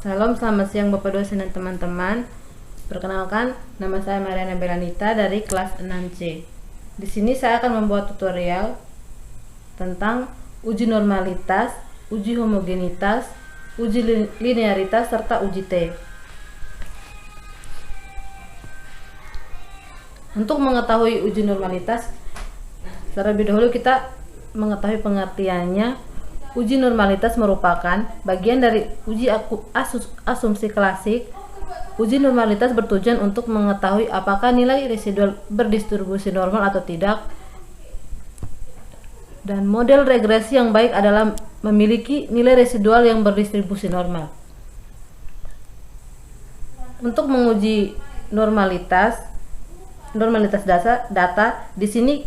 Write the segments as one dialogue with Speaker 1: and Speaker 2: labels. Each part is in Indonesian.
Speaker 1: Salam, selamat siang Bapak dosen dan teman-teman. Perkenalkan, nama saya Mariana Belanita dari kelas 6C. Di sini saya akan membuat tutorial tentang uji normalitas, uji homogenitas, uji linearitas, serta uji T. Untuk mengetahui uji normalitas, terlebih dahulu kita mengetahui pengertiannya. Uji normalitas merupakan bagian dari uji asumsi klasik. Uji normalitas bertujuan untuk mengetahui apakah nilai residual berdistribusi normal atau tidak. Dan model regresi yang baik adalah memiliki nilai residual yang berdistribusi normal. Untuk menguji normalitas data, di sini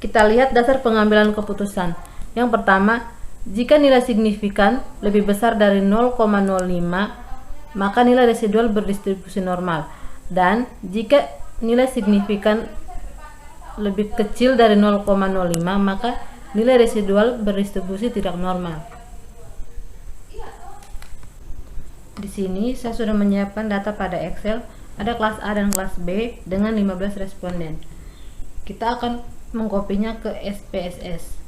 Speaker 1: kita lihat dasar pengambilan keputusan. Yang pertama, jika nilai signifikan lebih besar dari 0,05, maka nilai residual berdistribusi normal. Dan jika nilai signifikan lebih kecil dari 0,05, maka nilai residual berdistribusi tidak normal. Di sini saya sudah menyiapkan data pada Excel. Ada kelas A dan kelas B dengan 15 responden. Kita akan mengkopinya ke SPSS.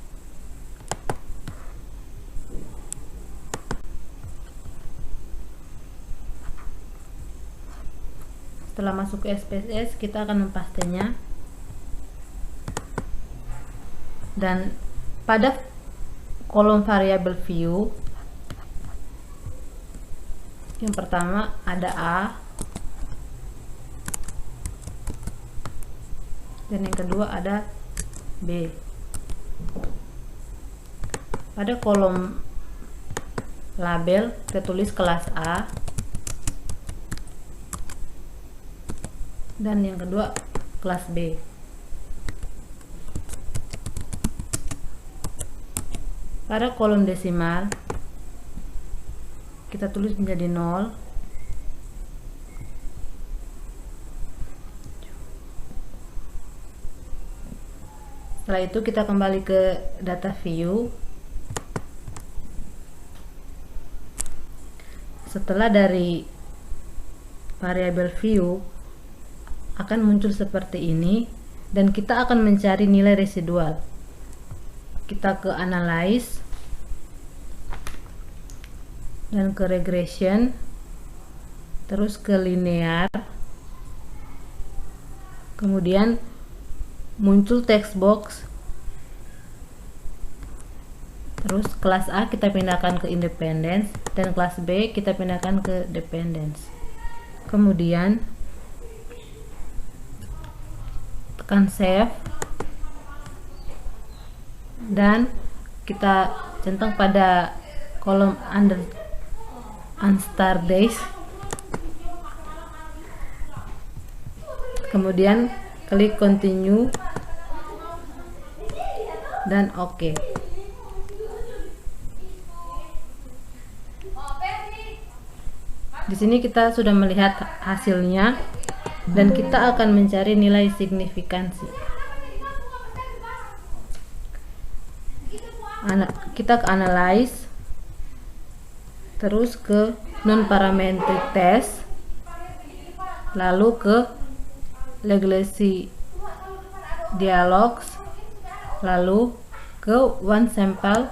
Speaker 1: Setelah masuk ke SPSS, kita akan mempastenya. Dan pada kolom variabel view, yang pertama ada A, dan yang kedua ada B. Pada kolom label, kita tulis kelas A, dan yang kedua kelas B. Pada kolom desimal, kita tulis menjadi 0. Setelah itu kita kembali ke data view. Setelah dari variabel view akan muncul seperti ini, dan kita akan mencari nilai residual. Kita ke analyze dan ke regression, terus ke linear, kemudian muncul text box, terus kelas A kita pindahkan ke independence dan kelas B kita pindahkan ke dependence. Kemudian tekan save dan kita centang pada kolom unstar days, kemudian klik continue dan OK. Di sini kita sudah melihat hasilnya, dan kita akan mencari nilai signifikansi. Kita ke analyze, terus ke non parametric test, lalu ke legacy dialogs, lalu ke one sample,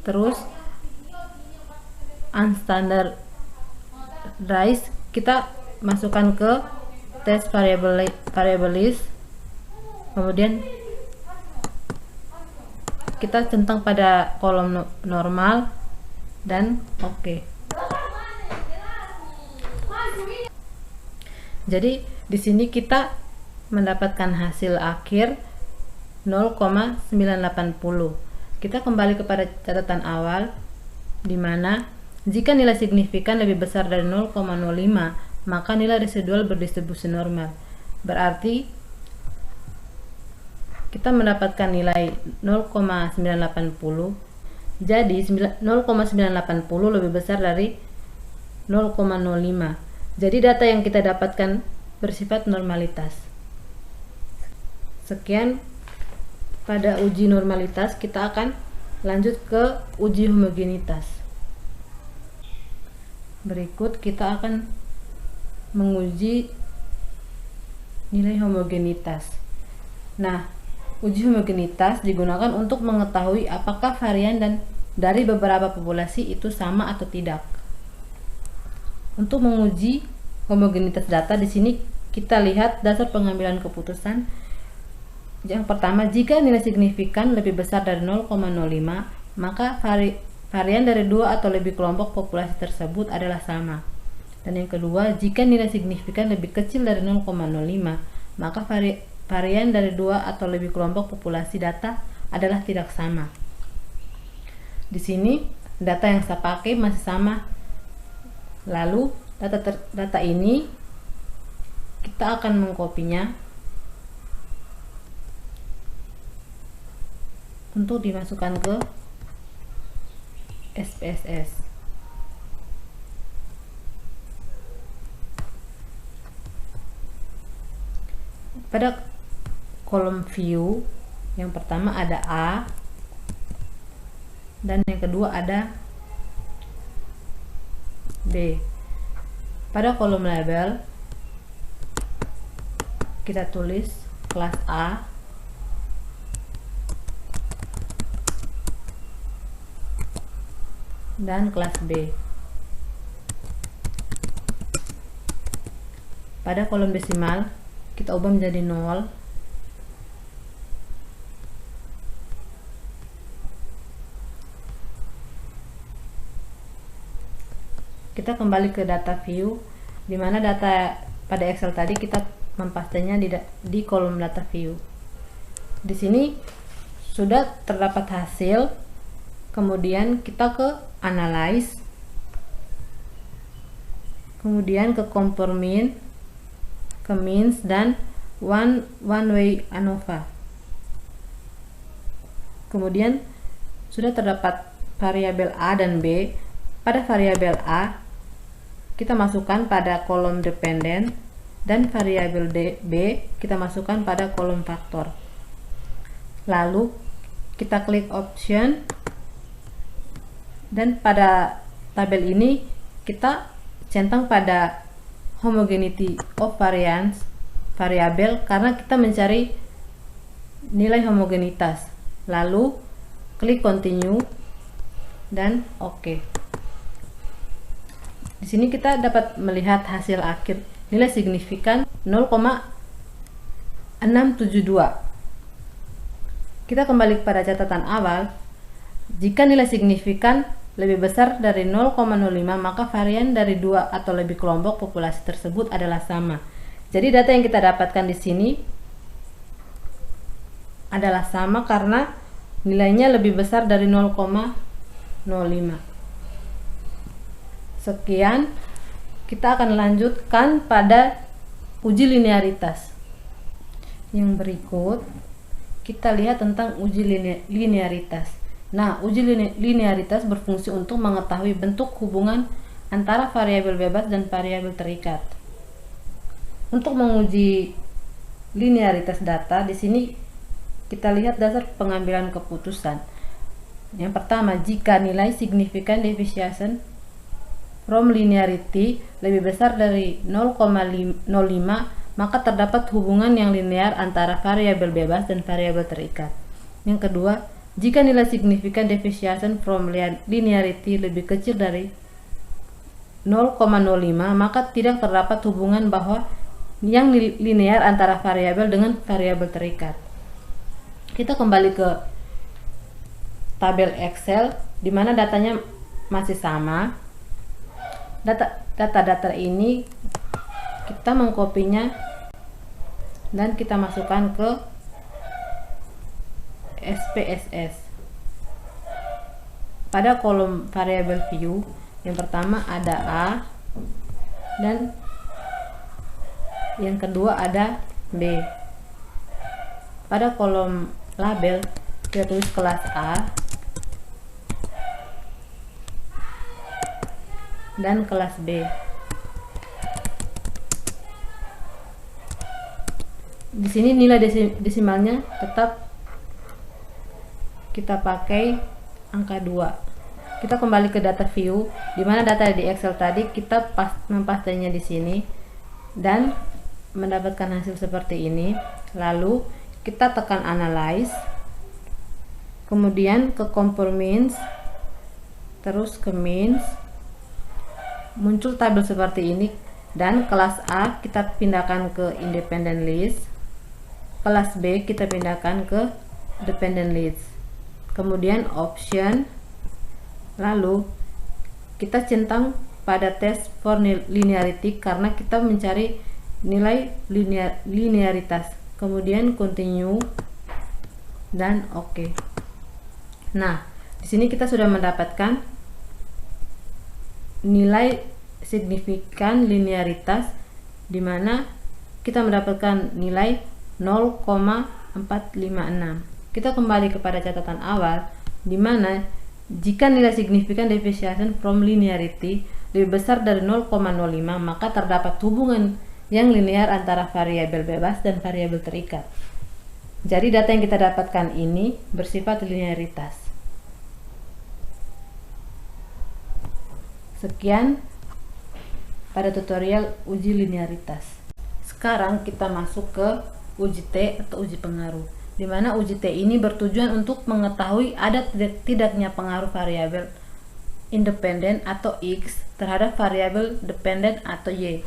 Speaker 1: terus unstandardized kita masukkan ke test variable list, kemudian kita centang pada kolom normal dan OK. Jadi di sini kita mendapatkan hasil akhir 0,980. Kita kembali kepada catatan awal, di mana jika nilai signifikan lebih besar dari 0,05, maka nilai residual berdistribusi normal. Berarti kita mendapatkan nilai 0,980. Jadi 0,980 lebih besar dari 0,05. Jadi data yang kita dapatkan bersifat normalitas. Sekian pada uji normalitas. Kita akan lanjut ke uji homogenitas. Berikut kita akan menguji nilai homogenitas. Nah, uji homogenitas digunakan untuk mengetahui apakah varian dan dari beberapa populasi itu sama atau tidak. Untuk menguji homogenitas data, di sini kita lihat dasar pengambilan keputusan. Yang pertama, jika nilai signifikan lebih besar dari 0,05, maka varian dari dua atau lebih kelompok populasi tersebut adalah sama. Dan yang kedua, jika nilai signifikan lebih kecil dari 0,05, maka varian dari dua atau lebih kelompok populasi data adalah tidak sama. Di sini data yang saya pakai masih sama. Lalu data ini kita akan mengkopinya untuk dimasukkan ke SPSS. Pada kolom view, yang pertama ada A dan yang kedua ada B. Pada kolom label kita tulis kelas A dan kelas B. Pada kolom desimal kita ubah menjadi 0. Kita kembali ke data view, di mana data pada Excel tadi kita mempastenya di kolom data view. Di sini sudah terdapat hasil. Kemudian kita ke analyze, kemudian ke compare mean, ke means, dan one way ANOVA. Kemudian sudah terdapat variabel A dan B. Pada variabel A kita masukkan pada kolom dependent dan variabel B kita masukkan pada kolom faktor. Lalu kita klik option dan pada tabel ini kita centang pada homogeneity of variance variabel karena kita mencari nilai homogenitas. Lalu klik continue dan oke. Di sini kita dapat melihat hasil akhir nilai signifikan 0,672. Kita kembali pada catatan awal. Jika nilai signifikan lebih besar dari 0,05, maka varian dari dua atau lebih kelompok populasi tersebut adalah sama. Jadi data yang kita dapatkan di sini adalah sama karena nilainya lebih besar dari 0,05. Sekian, kita akan lanjutkan pada uji linearitas. Yang berikut, kita lihat tentang uji linearitas. Nah, uji linearitas berfungsi untuk mengetahui bentuk hubungan antara variabel bebas dan variabel terikat. Untuk menguji linearitas data, di sini kita lihat dasar pengambilan keputusan. Yang pertama, jika nilai signifikan deviation from linearity lebih besar dari 0,05, maka terdapat hubungan yang linear antara variabel bebas dan variabel terikat. Yang kedua, jika nilai signifikan deviation from linearity lebih kecil dari 0,05, maka tidak terdapat hubungan bahwa yang linear antara variabel dengan variabel terikat. Kita kembali ke tabel Excel di mana datanya masih sama. Data ini kita mengkopinya dan kita masukkan ke SPSS. Pada kolom variabel view, yang pertama ada A dan yang kedua ada B. Pada kolom label kita tulis kelas A dan kelas B. Di sini nilai desimalnya tetap kita pakai angka 2. Kita kembali ke data view, di mana data di Excel tadi kita mempastenya di sini dan mendapatkan hasil seperti ini. Lalu kita tekan analyze, kemudian ke compare means, terus ke means, muncul tabel seperti ini. Dan kelas A kita pindahkan ke independent list, kelas B kita pindahkan ke dependent list, kemudian option, lalu kita centang pada test for linearity karena kita mencari nilai linearitas, kemudian continue dan oke. Nah, di sini kita sudah mendapatkan nilai signifikan linearitas, di mana kita mendapatkan nilai 0,456. Kita kembali kepada catatan awal, di mana jika nilai signifikan deviation from linearity lebih besar dari 0,05, maka terdapat hubungan yang linear antara variabel bebas dan variabel terikat. Jadi data yang kita dapatkan ini bersifat linearitas. Sekian pada tutorial uji linearitas. Sekarang kita masuk ke uji T atau uji pengaruh, di mana uji T ini bertujuan untuk mengetahui ada tidaknya pengaruh variabel independen atau X terhadap variabel dependen atau Y.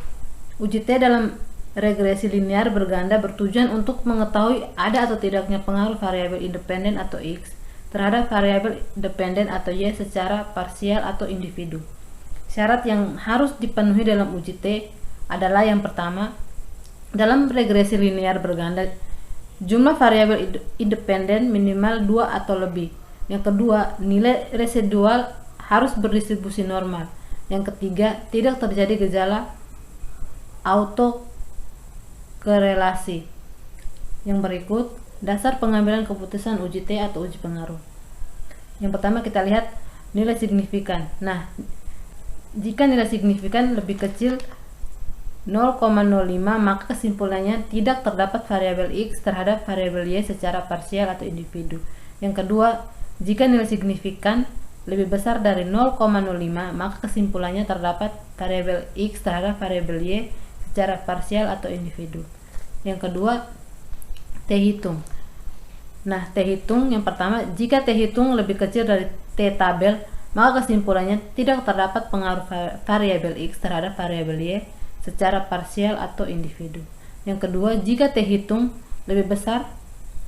Speaker 1: Uji T dalam regresi linear berganda bertujuan untuk mengetahui ada atau tidaknya pengaruh variabel independen atau X terhadap variabel dependen atau Y secara parsial atau individu. Syarat yang harus dipenuhi dalam uji T adalah yang pertama, dalam regresi linear berganda jumlah variabel independen minimal 2 atau lebih. Yang kedua, nilai residual harus berdistribusi normal. Yang ketiga, tidak terjadi gejala autokorelasi. Yang berikut, dasar pengambilan keputusan uji T atau uji pengaruh. Yang pertama kita lihat nilai signifikan. Nah, jika nilai signifikan lebih kecil 0,05, maka kesimpulannya tidak terdapat variabel X terhadap variabel Y secara parsial atau individu. Yang kedua, jika nilai signifikan lebih besar dari 0,05, maka kesimpulannya terdapat variabel X terhadap variabel Y secara parsial atau individu. Yang kedua, T hitung. Nah, T hitung yang pertama, jika T hitung lebih kecil dari T tabel, maka kesimpulannya tidak terdapat pengaruh variabel X terhadap variabel Y secara parsial atau individu. Yang kedua, jika T hitung lebih besar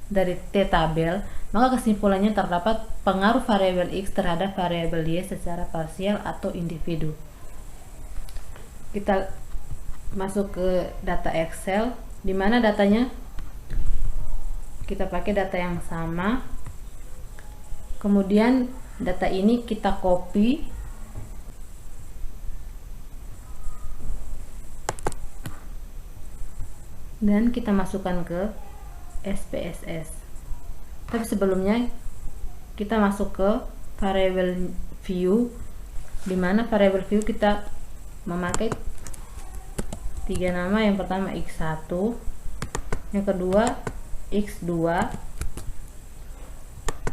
Speaker 1: dari T tabel, maka kesimpulannya terdapat pengaruh variabel X terhadap variabel Y secara parsial atau individu. Kita masuk ke data Excel, di mana datanya kita pakai data yang sama. Kemudian data ini kita copy dan kita masukkan ke SPSS. Tapi sebelumnya kita masuk ke variable view, di mana variable view kita memakai 3 nama. Yang pertama X1, yang kedua X2,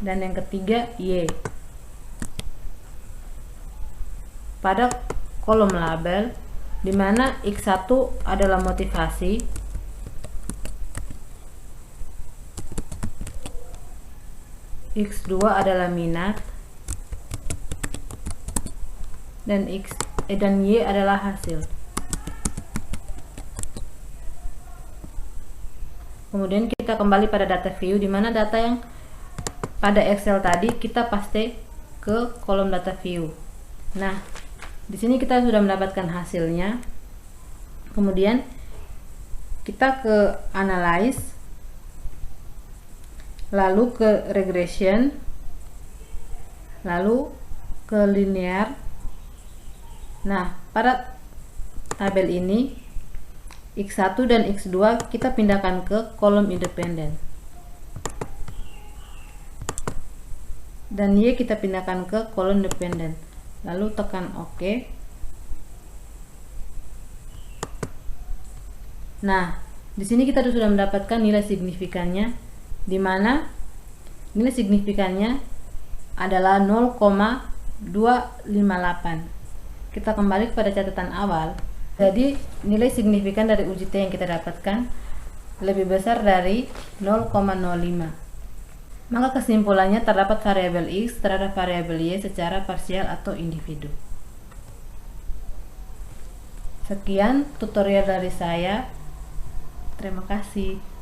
Speaker 1: dan yang ketiga Y. Pada kolom label, di mana X1 adalah motivasi, X2 adalah minat, dan Y adalah hasil. Kemudian kita kembali pada data view, di mana data yang pada Excel tadi kita paste ke kolom data view. Nah, di sini kita sudah mendapatkan hasilnya. Kemudian kita ke analyze, lalu ke regression, lalu ke linear. Nah, pada tabel ini X1 dan X2 kita pindahkan ke kolom independen, dan Y kita pindahkan ke kolom dependen, lalu tekan OK. Nah, di sini kita sudah mendapatkan nilai signifikannya, di mana nilai signifikannya adalah 0,856. 258. Kita kembali kepada catatan awal. Jadi nilai signifikan dari uji T yang kita dapatkan lebih besar dari 0,05. Maka kesimpulannya terdapat variabel X terhadap variabel Y secara parsial atau individu. Sekian tutorial dari saya. Terima kasih.